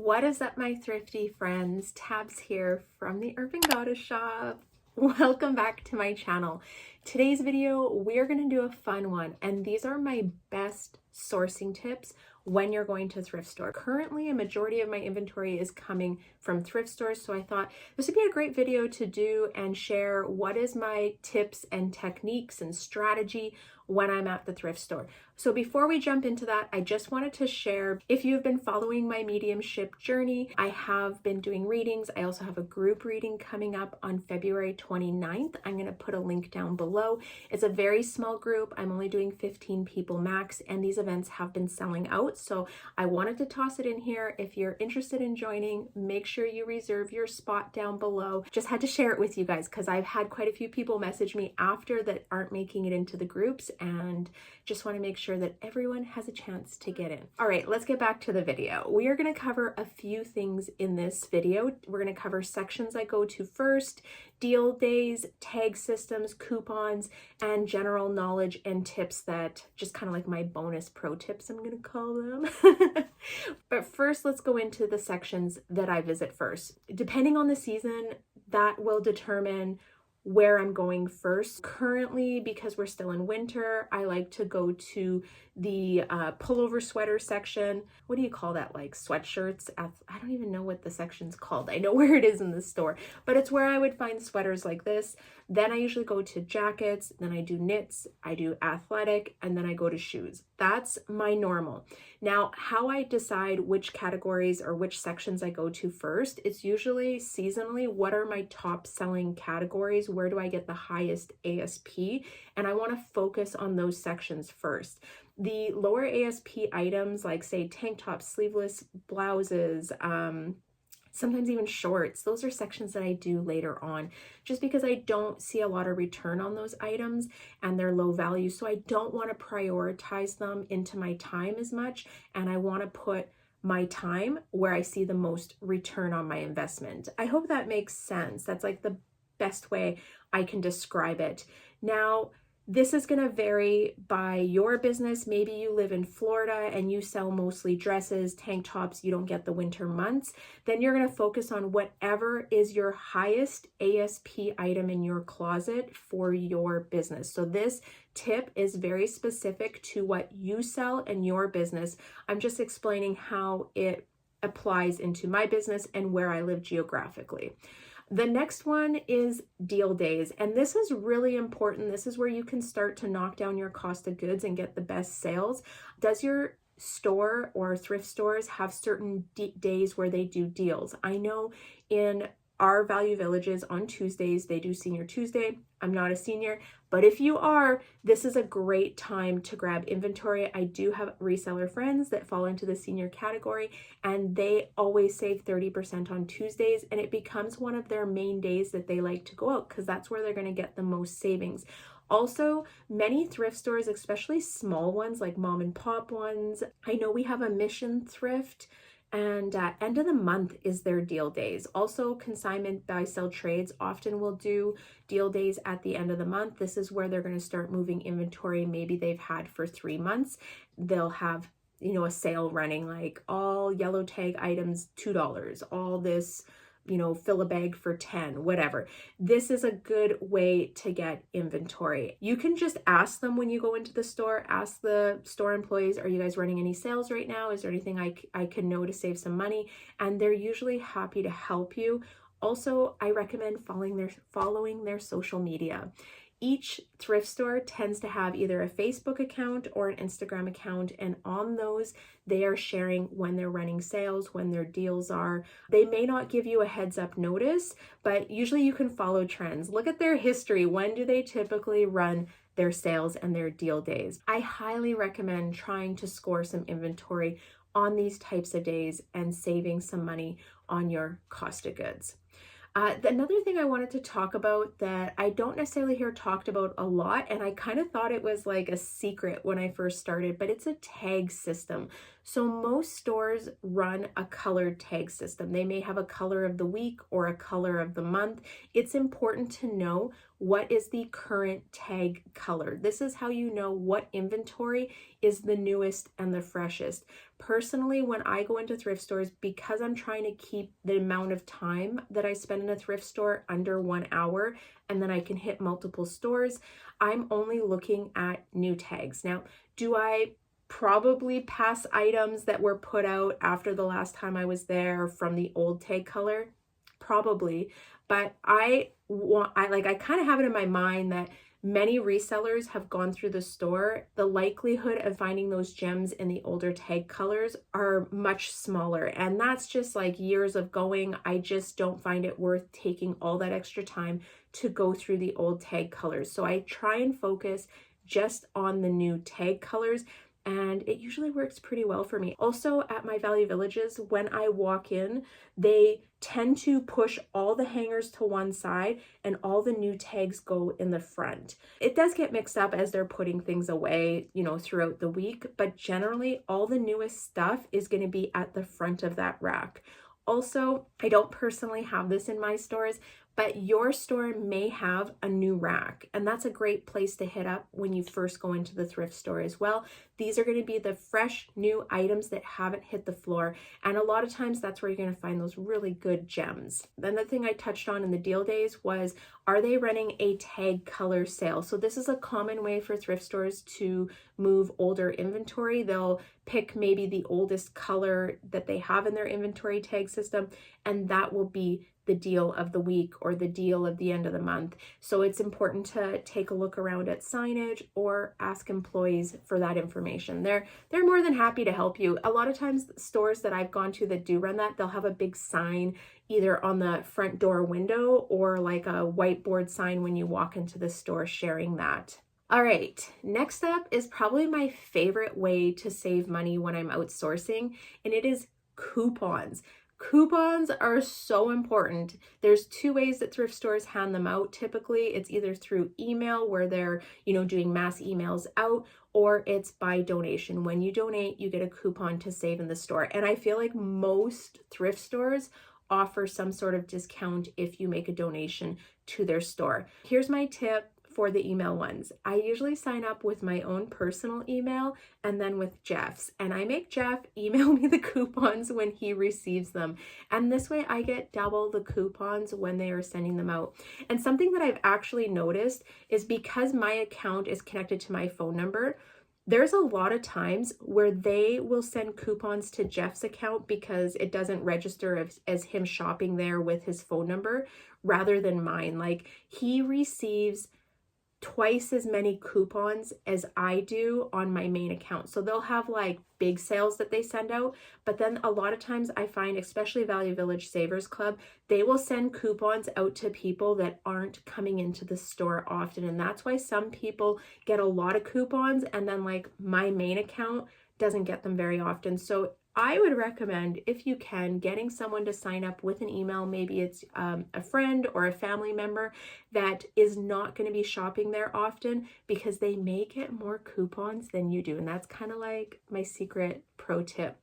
What is up, my thrifty friends? Tabs here from the Urban Goddess shop. Welcome back to my channel. Today's video, we're going to do a fun one, and these are my best sourcing tips when you're going to a thrift store. Currently, a majority of my inventory is coming from thrift stores, so I thought this would be a great video to do and share what is my tips and techniques and strategy when I'm at the thrift store. So before we jump into that, I just wanted to share, if you've been following my mediumship journey, I have been doing readings. I also have a group reading coming up on February 29th. I'm going to put a link down below. It's a very small group. I'm only doing 15 people max, and these events have been selling out. So I wanted to toss it in here. If you're interested in joining, make sure you reserve your spot down below. Just had to share it with you guys because I've had quite a few people message me after that aren't making it into the groups, and just want to make sure that everyone has a chance to get in. All right, let's get back to the video. We are going to cover a few things in this video. We're going to cover sections I go to first, deal days, tag systems, coupons, and general knowledge and tips that just kind of like my bonus pro tips, I'm going to call them. But first, let's go into the sections that I visit first. Depending on the season, that will determine where I'm going first. Currently, because we're still in winter, I like to go to the pullover sweater section. What do you call that? Like sweatshirts? I don't even know what the section's called. I know where it is in the store, but it's where I would find sweaters like this. Then I usually go to jackets, then I do knits, I do athletic, and then I go to shoes. That's my normal. Now, how I decide which categories or which sections I go to first, it's usually seasonally. What are my top selling categories? Where do I get the highest ASP? And I want to focus on those sections first. The lower ASP items, like say tank tops, sleeveless blouses, sometimes even shorts, those are sections that I do later on, just because I don't see a lot of return on those items and they're low value. So I don't want to prioritize them into my time as much, and I want to put my time where I see the most return on my investment. I hope that makes sense. That's like the best way I can describe it. Now, this is going to vary by your business. Maybe you live in Florida and you sell mostly dresses, tank tops, you don't get the winter months. Then you're going to focus on whatever is your highest ASP item in your closet for your business. So this tip is very specific to what you sell in your business. I'm just explaining how it applies into my business and where I live geographically. The next one is deal days, and this is really important. This is where you can start to knock down your cost of goods and get the best sales. Does your store or thrift stores have certain days where they do deals? I know in our Value Villages on Tuesdays, they do Senior Tuesday. I'm not a senior, but if you are, this is a great time to grab inventory. I do have reseller friends that fall into the senior category, and they always save 30% on Tuesdays, and it becomes one of their main days that they like to go out because that's where they're going to get the most savings. Also, many thrift stores, especially small ones like mom and pop ones, I know we have a Mission Thrift, and end of the month is their deal days. Also, consignment buy sell trades often will do deal days at the end of the month. This is where they're going to start moving inventory maybe they've had for 3 months. They'll have, a sale running, like all yellow tag items $2, all this, fill a bag for 10, whatever. This is a good way to get inventory. You can just ask them when you go into the store, ask the store employees, are you guys running any sales right now? Is there anything I can know to save some money? And they're usually happy to help you. Also, I recommend following their social media. Each thrift store tends to have either a Facebook account or an Instagram account, and on those, they are sharing when they're running sales, when their deals are. They may not give you a heads up notice, but usually you can follow trends. Look at their history. When do they typically run their sales and their deal days? I highly recommend trying to score some inventory on these types of days and saving some money on your cost of goods. Another thing I wanted to talk about that I don't necessarily hear talked about a lot, and I kind of thought it was like a secret when I first started, but it's a tag system. So most stores run a colored tag system. They may have a color of the week or a color of the month. It's important to know what is the current tag color. This is how you know what inventory is the newest and the freshest. Personally, when I go into thrift stores, because I'm trying to keep the amount of time that I spend in a thrift store under 1 hour, and then I can hit multiple stores, I'm only looking at new tags. Now, do I probably pass items that were put out after the last time I was there from the old tag color? Probably, but I kind of have it in my mind that many resellers have gone through the store. The likelihood of finding those gems in the older tag colors are much smaller, and that's just like years of going. I just don't find it worth taking all that extra time to go through the old tag colors. So I try and focus just on the new tag colors, and it usually works pretty well for me. Also, at my Value Villages, when I walk in, they tend to push all the hangers to one side and all the new tags go in the front. It does get mixed up as they're putting things away, you know, throughout the week, but generally all the newest stuff is going to be at the front of that rack. Also, I don't personally have this in my stores, but your store may have a new rack, and that's a great place to hit up when you first go into the thrift store as well. These are going to be the fresh new items that haven't hit the floor, and a lot of times that's where you're going to find those really good gems. Then the thing I touched on in the deal days was, are they running a tag color sale? So this is a common way for thrift stores to move older inventory. They'll pick maybe the oldest color that they have in their inventory tag system, and that will be the deal of the week or the deal of the end of the month. So it's important to take a look around at signage or ask employees for that information. They're more than happy to help you. A lot of times stores that I've gone to that do run that, they'll have a big sign either on the front door window or like a whiteboard sign when you walk into the store sharing that. All right, next up is probably my favorite way to save money when I'm outsourcing, and it is coupons. Coupons are so important. There's two ways that thrift stores hand them out. Typically, it's either through email where they're, doing mass emails out, or it's by donation. When you donate, you get a coupon to save in the store. And I feel like most thrift stores offer some sort of discount if you make a donation to their store. Here's my tip for the email ones. I usually sign up with my own personal email and then with Jeff's, and I make Jeff email me the coupons when he receives them. And this way I get double the coupons when they are sending them out. And something that I've actually noticed is because my account is connected to my phone number, there's a lot of times where they will send coupons to Jeff's account because it doesn't register as him shopping there with his phone number rather than mine. Like, he receives twice as many coupons as I do on my main account. So they'll have like big sales that they send out, but then a lot of times I find, especially Value Village Savers Club, they will send coupons out to people that aren't coming into the store often. And that's why some people get a lot of coupons and then like my main account doesn't get them very often. So I would recommend, if you can, getting someone to sign up with an email. Maybe it's a friend or a family member that is not going to be shopping there often, because they may get more coupons than you do. And that's kind of like my secret pro tip.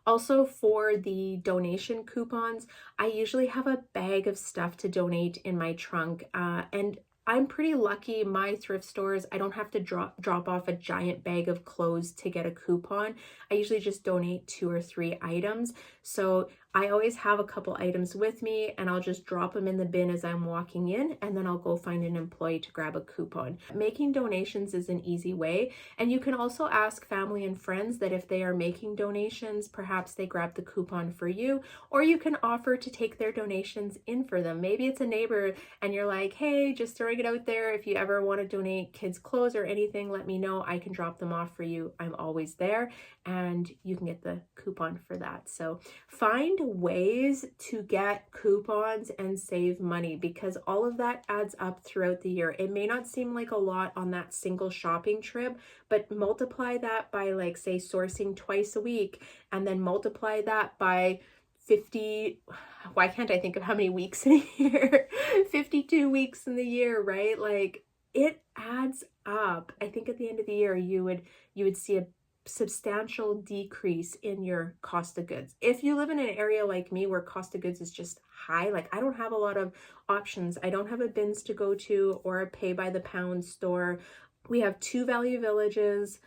Also, for the donation coupons, I usually have a bag of stuff to donate in my trunk. And I'm pretty lucky. My thrift stores, I don't have to drop off a giant bag of clothes to get a coupon. I usually just donate 2 or 3 items. So I always have a couple items with me, and I'll just drop them in the bin as I'm walking in, and then I'll go find an employee to grab a coupon. Making donations is an easy way, and you can also ask family and friends that if they are making donations, perhaps they grab the coupon for you, or you can offer to take their donations in for them. Maybe it's a neighbor and you're like, hey, just throwing it out there, if you ever want to donate kids' clothes or anything, let me know. I can drop them off for you. I'm always there, and you can get the coupon for that. So find ways to get coupons and save money, because all of that adds up throughout the year. It may not seem like a lot on that single shopping trip, but multiply that by, like, say, sourcing twice a week, and then multiply that by 50, why can't I think of how many weeks in a year? 52 weeks in the year, right? Like, it adds up. I think at the end of the year, you would see a substantial decrease in your cost of goods. If you live in an area like me where cost of goods is just high, like I don't have a lot of options. I don't have a bins to go to or a pay by the pound store. We have 2 Value Villages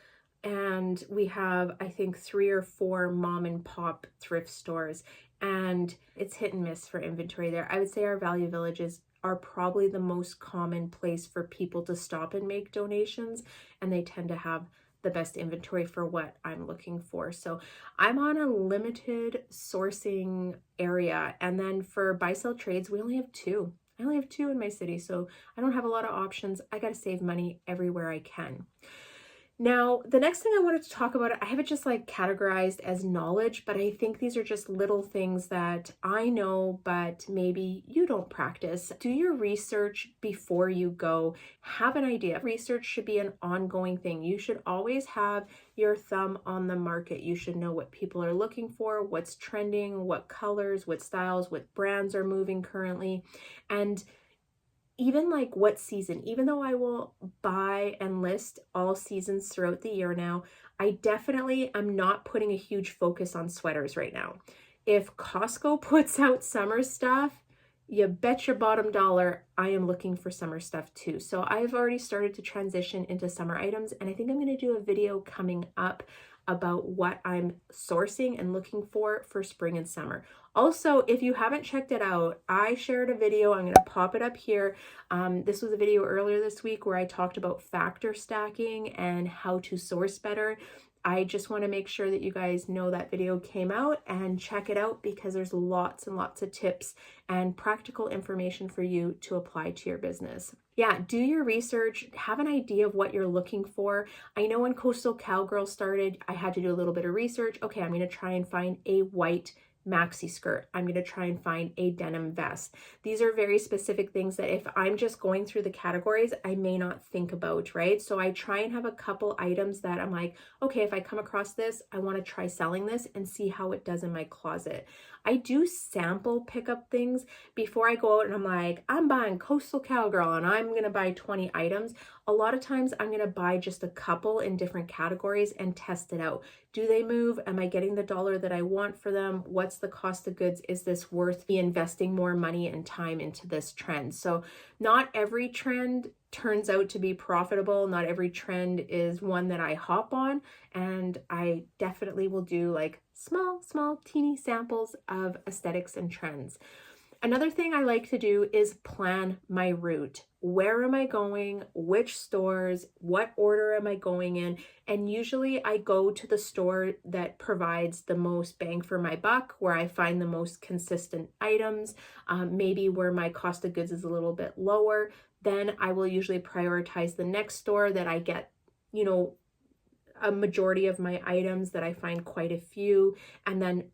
and we have, I think, 3 or 4 mom and pop thrift stores, and it's hit and miss for inventory there. I would say our Value Villages are probably the most common place for people to stop and make donations, and they tend to have the best inventory for what I'm looking for. So I'm on a limited sourcing area. And then for buy sell trades, we only have 2. I only have 2 in my city, so I don't have a lot of options. I got to save money everywhere I can. Now, the next thing I wanted to talk about, I have it just like categorized as knowledge, but I think these are just little things that I know, but maybe you don't practice. Do your research before you go. Have an idea. Research should be an ongoing thing. You should always have your thumb on the market. You should know what people are looking for, what's trending, what colors, what styles, what brands are moving currently, and even like what season. Even though I will buy and list all seasons throughout the year now, I definitely am not putting a huge focus on sweaters right now. If Costco puts out summer stuff, you bet your bottom dollar I am looking for summer stuff too. So I've already started to transition into summer items, and I think I'm going to do a video coming up about what I'm sourcing and looking for spring and summer. Also, if you haven't checked it out, I shared a video. I'm going to pop it up here. This was a video earlier this week where I talked about factor stacking and how to source better. I just want to make sure that you guys know that video came out and check it out, because there's lots and lots of tips and practical information for you to apply to your business. Yeah, do your research, have an idea of what you're looking for. I know when Coastal Cowgirl started, I had to do a little bit of research. Okay, I'm going to try and find a white maxi skirt. I'm going to try and find a denim vest. These are very specific things that if I'm just going through the categories, I may not think about, right? So I try and have a couple items that I'm like, okay, if I come across this, I want to try selling this and see how it does in my closet. I do sample pick up things before I go out and I'm like, I'm buying Coastal Cowgirl and I'm going to buy 20 items. A lot of times I'm going to buy just a couple in different categories and test it out. Do they move? Am I getting the dollar that I want for them? What's the cost of goods? Is this worth me investing more money and time into this trend? So not every trend turns out to be profitable. Not every trend is one that I hop on, and I definitely will do like small, teeny samples of aesthetics and trends. Another thing I like to do is plan my route. Where am I going? Which stores? What order am I going in? And usually I go to the store that provides the most bang for my buck, where I find the most consistent items, maybe where my cost of goods is a little bit lower. Then I will usually prioritize the next store that I get, you know, a majority of my items, that I find quite a few, and then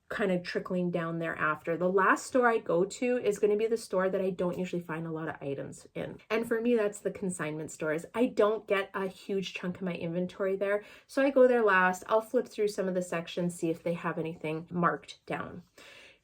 kind of trickling down thereafter. The last store I go to is going to be the store that I don't usually find a lot of items in. And for me, that's the consignment stores. I don't get a huge chunk of my inventory there. So I go there last. I'll flip through some of the sections, see if they have anything marked down.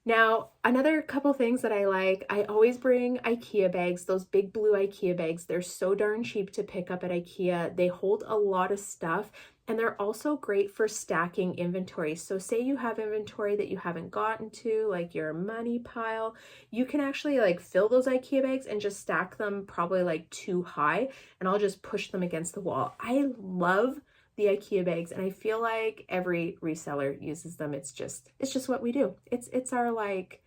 Now, another couple things that I like, I always bring IKEA bags, those big blue IKEA bags. They're so darn cheap to pick up at IKEA. They hold a lot of stuff, and they're also great for stacking inventory. So say you have inventory that you haven't gotten to, like your money pile, you can actually like fill those IKEA bags and just stack them probably like too high, and I'll just push them against the wall. I love the IKEA bags, and I feel like every reseller uses them. It's just what we do. It's our like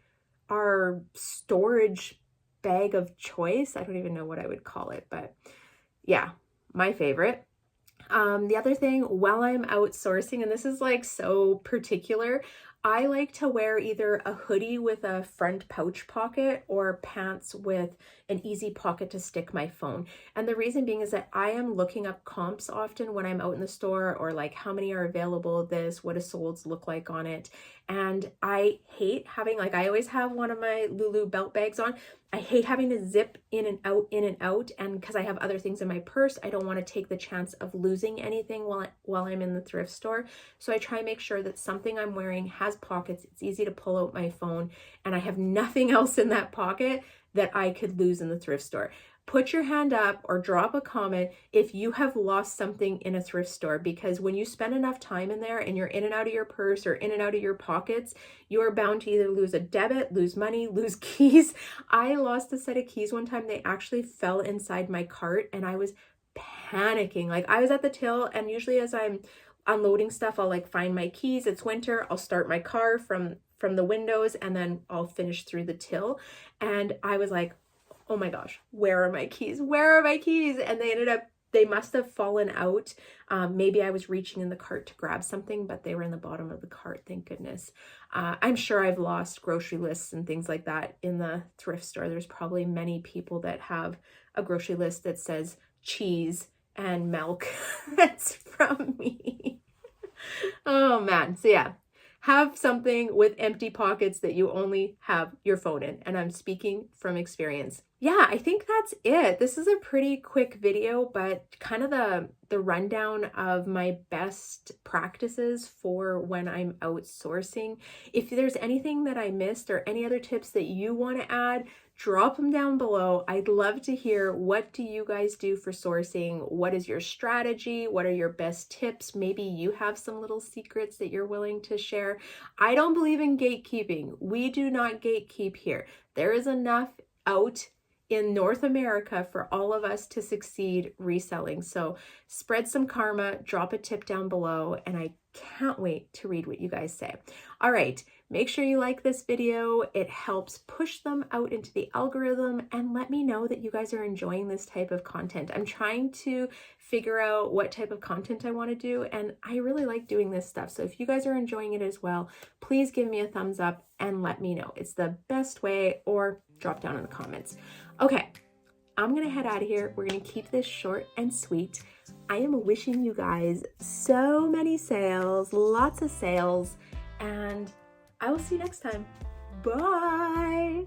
our storage bag of choice. I don't even know what I would call it, but yeah, my favorite. The other thing, while I'm outsourcing, and this is like so particular, I like to wear either a hoodie with a front pouch pocket or pants with an easy pocket to stick my phone. And the reason being is that I am looking up comps often when I'm out in the store, or like how many are available of this, what do solds look like on it. And I hate having, like, I always have one of my Lulu belt bags on. I hate having to zip in and out. And because I have other things in my purse, I don't want to take the chance of losing anything while I'm in the thrift store. So I try and make sure that something I'm wearing has pockets. It's easy to pull out my phone, and I have nothing else in that pocket that I could lose in the thrift store. put your hand up or drop a comment if you have lost something in a thrift store, because when you spend enough time in there and you're in and out of your purse or in and out of your pockets, you are bound to either lose a debit, lose money, lose keys. I lost a set of keys one time. They actually fell inside my cart and I was panicking. Like, I was at the till, and usually as I'm unloading stuff, I'll like find my keys. It's winter. I'll start my car from the windows and then I'll finish through the till. And I was like, oh my gosh, where are my keys? Where are my keys? And they must have fallen out. Maybe I was reaching in the cart to grab something, but they were in the bottom of the cart, thank goodness. I'm sure I've lost grocery lists and things like that in the thrift store. There's probably many people that have a grocery list that says cheese and milk. That's from me. Oh man, so yeah. Have something with empty pockets that you only have your phone in. And I'm speaking from experience. Yeah, I think that's it. This is a pretty quick video, but kind of the rundown of my best practices for when I'm outsourcing. If there's anything that I missed or any other tips that you want to add, drop them down below. I'd love to hear, what do you guys do for sourcing? What is your strategy? What are your best tips? Maybe you have some little secrets that you're willing to share. I don't believe in gatekeeping. We do not gatekeep here. There is enough out in North America for all of us to succeed reselling. So spread some karma, drop a tip down below, and I can't wait to read what you guys say. All right, make sure you like this video. It helps push them out into the algorithm, and let me know that you guys are enjoying this type of content. I'm trying to figure out what type of content I want to do, and I really like doing this stuff. So if you guys are enjoying it as well, please give me a thumbs up and let me know. It's the best way, or drop down in the comments. Okay, I'm gonna head out of here. We're gonna keep this short and sweet. I am wishing you guys so many sales, lots of sales, and I will see you next time. Bye.